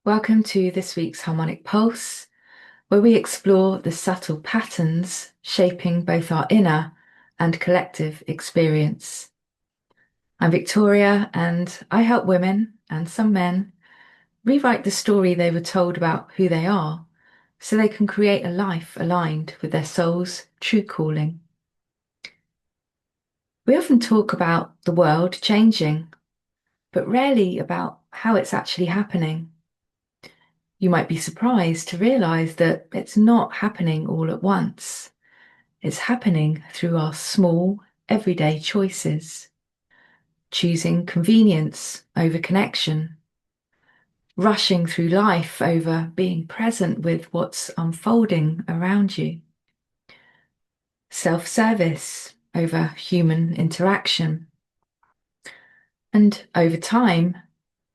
Welcome to this week's Harmonic Pulse, where we explore the subtle patterns shaping both our inner and collective experience. I'm Victoria, and I help women and some men rewrite the story they were told about who they are so they can create a life aligned with their soul's true calling. We often talk about the world changing, but rarely about how it's actually happening. You might be surprised to realize that it's not happening all at once. It's happening through our small, everyday choices, choosing convenience over connection, rushing through life over being present with what's unfolding around you, self-service over human interaction. And over time,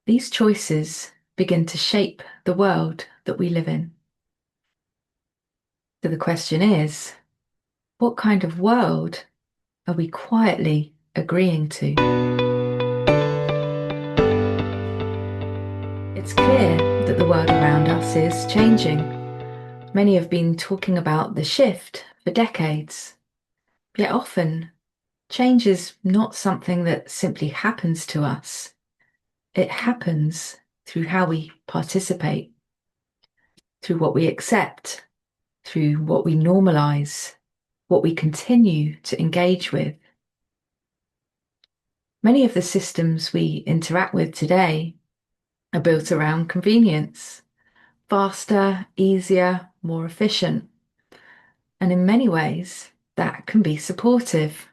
these choices begin to shape the world that we live in. So the question is, what kind of world are we quietly agreeing to? It's clear that the world around us is changing. Many have been talking about the shift for decades, yet often change is not something that simply happens to us. It happens through how we participate, through what we accept, through what we normalize, what we continue to engage with. Many of the systems we interact with today are built around convenience, faster, easier, more efficient. And in many ways, that can be supportive.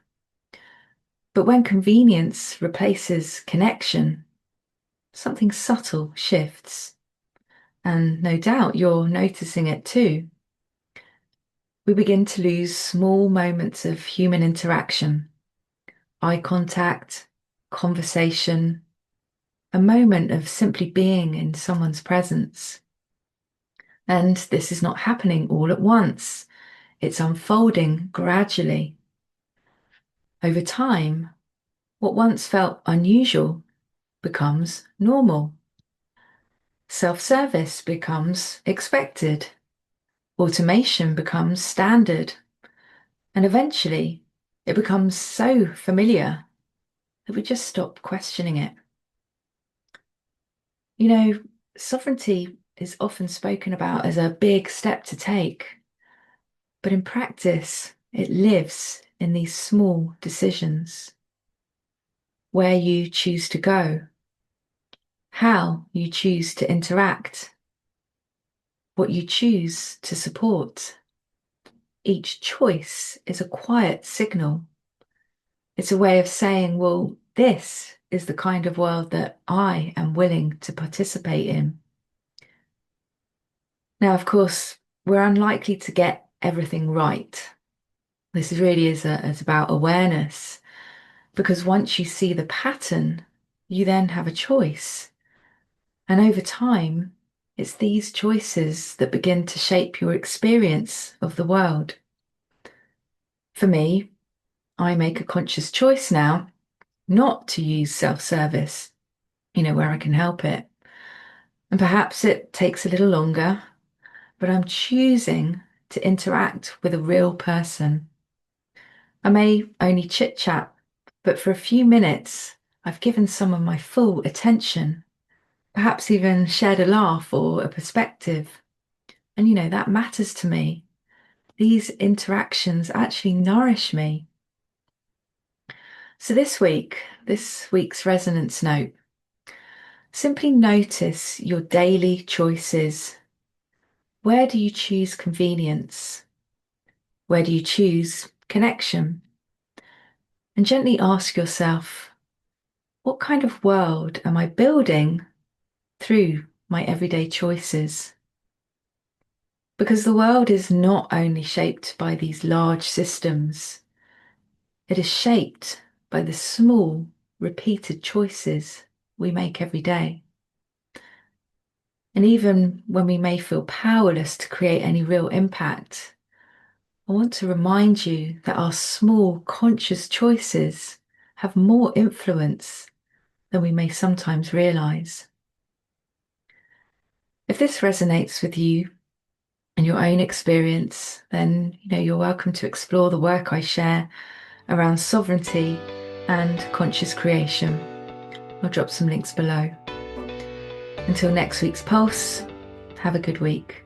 But when convenience replaces connection, something subtle shifts. And no doubt you're noticing it too. We begin to lose small moments of human interaction, eye contact, conversation, a moment of simply being in someone's presence. And this is not happening all at once. It's unfolding gradually. Over time, what once felt unusual becomes normal. Self-service becomes expected. Automation becomes standard. And eventually, it becomes so familiar that we just stop questioning it. You know, sovereignty is often spoken about as a big step to take, but in practice, it lives in these small decisions. Where you choose to go, how you choose to interact, what you choose to support. Each choice is a quiet signal. It's a way of saying, well, this is the kind of world that I am willing to participate in. Now, of course, we're unlikely to get everything right. This really is about awareness, because once you see the pattern, you then have a choice. And over time, it's these choices that begin to shape your experience of the world. For me, I make a conscious choice now not to use self-service, where I can help it. And perhaps it takes a little longer, but I'm choosing to interact with a real person. I may only chit chat, but for a few minutes, I've given someone my full attention, perhaps even shared a laugh or a perspective. And that matters to me. These interactions actually nourish me. So this week's resonance note, simply notice your daily choices. Where do you choose convenience? Where do you choose connection? And gently ask yourself, what kind of world am I building through my everyday choices? Because the world is not only shaped by these large systems, it is shaped by the small, repeated choices we make every day. And even when we may feel powerless to create any real impact, I want to remind you that our small, conscious choices have more influence than we may sometimes realize. this resonates with you and your own experience, then you're welcome to explore the work I share around sovereignty and conscious creation. I'll drop some links below. Until next week's Pulse, have a good week.